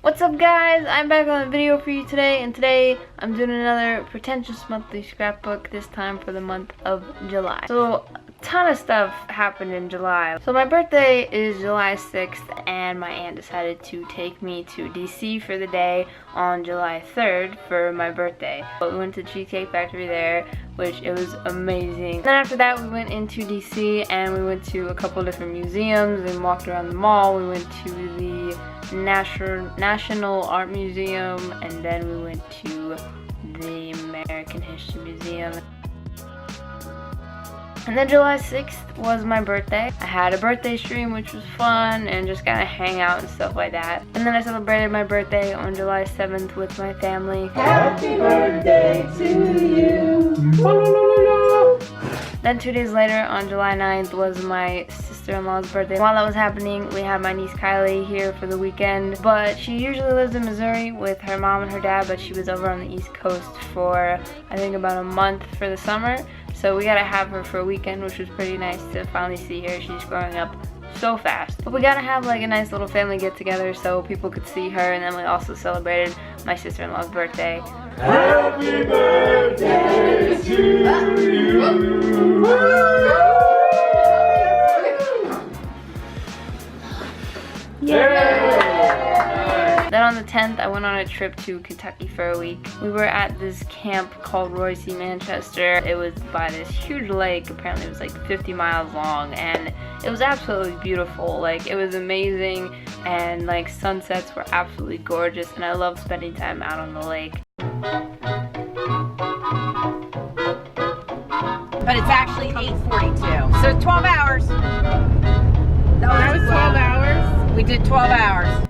What's up guys, I'm back on a video for you today, and today I'm doing another pretentious monthly scrapbook, this time for the month of July. So a ton of stuff happened in July. So my birthday is July 6th and my aunt decided to take me to DC for the day on July 3rd for my birthday. But we went to Cheesecake Factory there, which it was amazing. Then after that we went into DC and we went to a couple different museums and walked around the mall. We went to the National Art Museum, and then we went to the American History Museum. And then July 6th was my birthday. I had a birthday stream, which was fun, and just kind of hang out and stuff like that. And then I celebrated my birthday on July 7th with my family. Happy birthday to you. Then 2 days later, on July 9th, was my sister-in-law's birthday. While that was happening, we had my niece Kylie here for the weekend, but she usually lives in Missouri with her mom and her dad, but she was over on the East Coast for, I think, about a month for the summer. So we gotta have her for a weekend, which was pretty nice to finally see her. She's growing up so fast. But we gotta have like a nice little family get together so people could see her, and then we also celebrated my sister-in-law's birthday. Happy birthday to you. Yay! Then on the 10th, I went on a trip to Kentucky for a week. We were at this camp called Royce, Manchester. It was by this huge lake. Apparently it was like 50 miles long, and it was absolutely beautiful. Like, it was amazing, and like sunsets were absolutely gorgeous, and I love spending time out on the lake. But it's actually 8:42. So 12 hours. That was 12 hours? We did 12 hours.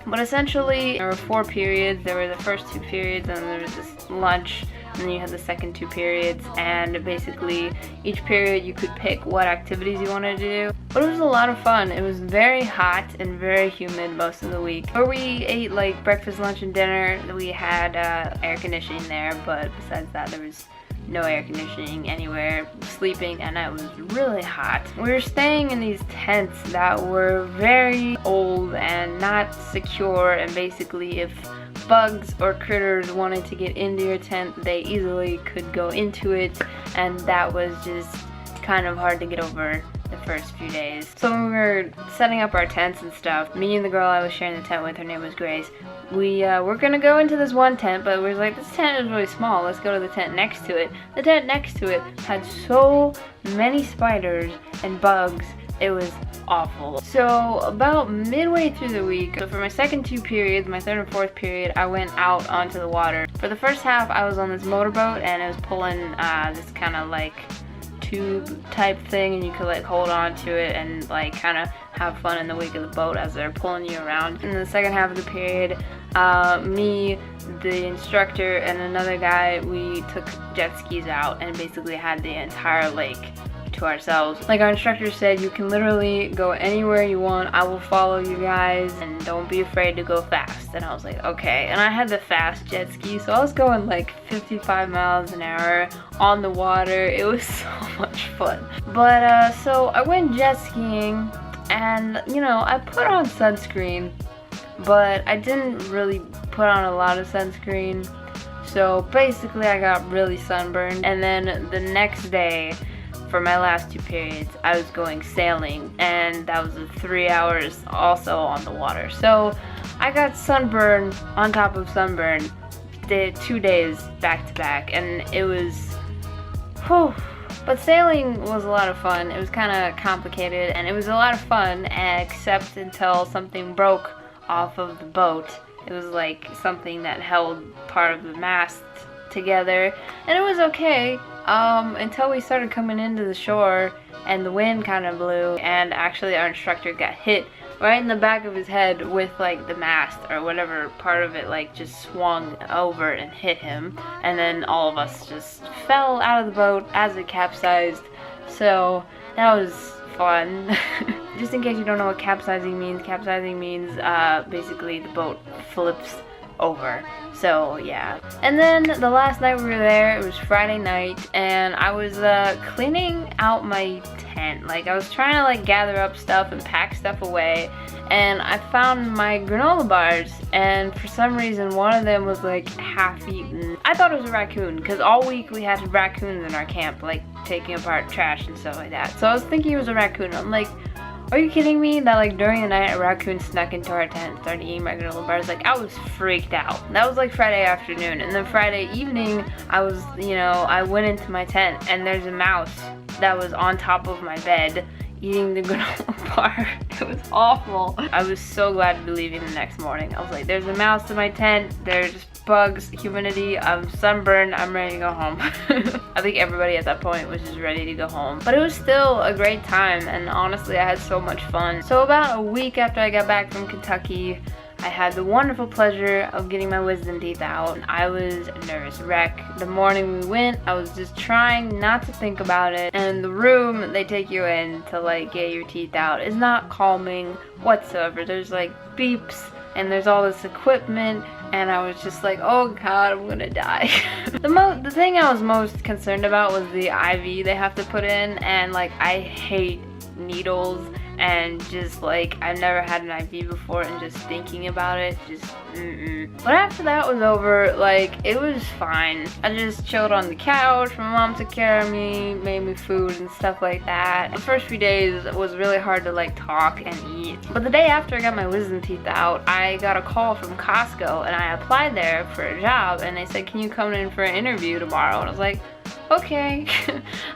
But essentially, there were 4 periods. There were the first 2 periods, and there was this lunch, and then you had the second 2 periods, and basically each period you could pick what activities you wanted to do. But it was a lot of fun. It was very hot and very humid most of the week. Where we ate like breakfast, lunch, and dinner, we had air conditioning there, but besides that there was no air conditioning anywhere. Sleeping at night was really hot. We were staying in these tents that were very old and not secure, and basically if bugs or critters wanted to get into your tent, they easily could go into it, and that was just kind of hard to get over the first few days. So when we were setting up our tents and stuff, me and the girl I was sharing the tent with, her name was Grace, we were gonna go into this one tent, but we was like, this tent is really small, let's go to the tent next to it. The tent next to it had so many spiders and bugs, it was awful. So about midway through the week, so for my second 2 periods, my third and fourth period, I went out onto the water. For the first half, I was on this motorboat, and it was pulling this kind of like tube type thing, and you could like hold on to it and like kind of have fun in the wake of the boat as they're pulling you around. In the second half of the period, me, the instructor, and another guy, we took jet skis out and basically had the entire lake to ourselves. Like our instructor said, you can literally go anywhere you want, I will follow you guys, and don't be afraid to go fast. And I was like, okay. And I had the fast jet ski, so I was going like 55 miles an hour on the water. It was so much fun. But so I went jet skiing, and you know, I put on sunscreen, but I didn't really put on a lot of sunscreen. So basically I got really sunburned. And then the next day, for my last 2 periods, I was going sailing, and that was 3 hours also on the water. So I got sunburn on top of sunburn 2 days back to back, and it was, whew. But sailing was a lot of fun. It was kind of complicated, and it was a lot of fun, except until something broke off of the boat. It was like something that held part of the mast together, and it was okay. until we started coming into the shore and the wind kind of blew, and actually our instructor got hit right in the back of his head with like the mast or whatever part of it, like just swung over and hit him, and then all of us just fell out of the boat as it capsized. So that was fun. Just in case you don't know what capsizing means basically the boat flips over. So yeah. And then the last night we were there, it was Friday night, and I was cleaning out my tent. Like I was trying to like gather up stuff and pack stuff away, and I found my granola bars, and for some reason one of them was like half eaten. I thought it was a raccoon because all week we had raccoons in our camp, like taking apart trash and stuff like that. So I was thinking it was a raccoon. I'm like, are you kidding me that like during the night a raccoon snuck into our tent and started eating my granola bars? Like I was freaked out. That was like Friday afternoon, and then Friday evening I was, I went into my tent and there's a mouse that was on top of my bed eating the granola bar. It was awful. I was so glad to be leaving the next morning. I was like, there's a mouse in my tent, there's bugs, humidity, I'm sunburned, I'm ready to go home. I think everybody at that point was just ready to go home. But it was still a great time, and honestly I had so much fun. So about a week after I got back from Kentucky, I had the wonderful pleasure of getting my wisdom teeth out. I was a nervous wreck. The morning we went, I was just trying not to think about it. And the room they take you in to like get your teeth out is not calming whatsoever. There's like beeps and there's all this equipment, and I was just like, oh god, I'm gonna die. The thing I was most concerned about was the IV they have to put in, and like I hate needles, and just like I've never had an IV before, and just thinking about it, just But after that was over, like it was fine. I just chilled on the couch, my mom took care of me, made me food and stuff like that. The first few days was really hard to like talk and eat, but the day after I got my wisdom teeth out, I got a call from Costco, and I applied there for a job, and they said, can you come in for an interview tomorrow? And I was like, okay.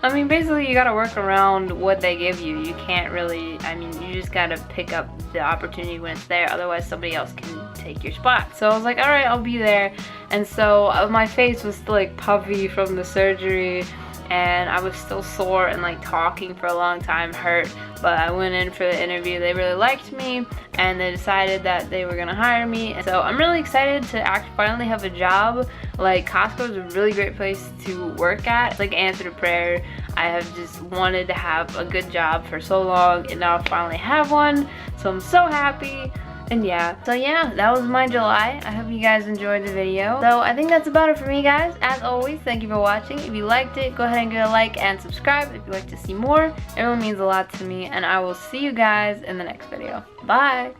I mean, basically you gotta work around what they give you. You can't really, you just gotta pick up the opportunity when it's there, otherwise somebody else can take your spot. So I was like, alright, I'll be there. And so my face was still like puffy from the surgery, and I was still sore, and like talking for a long time hurt, but I went in for the interview. They really liked me, and they decided that they were gonna hire me. And so I'm really excited to finally have a job. Like Costco is a really great place to work at. It's like answer to prayer. I have just wanted to have a good job for so long, and now I finally have one, so I'm so happy. And yeah, so yeah, that was my July. I hope you guys enjoyed the video. So I think that's about it for me, guys. As always, thank you for watching. If you liked it, go ahead and give it a like and subscribe if you'd like to see more. It really means a lot to me, and I will see you guys in the next video. Bye!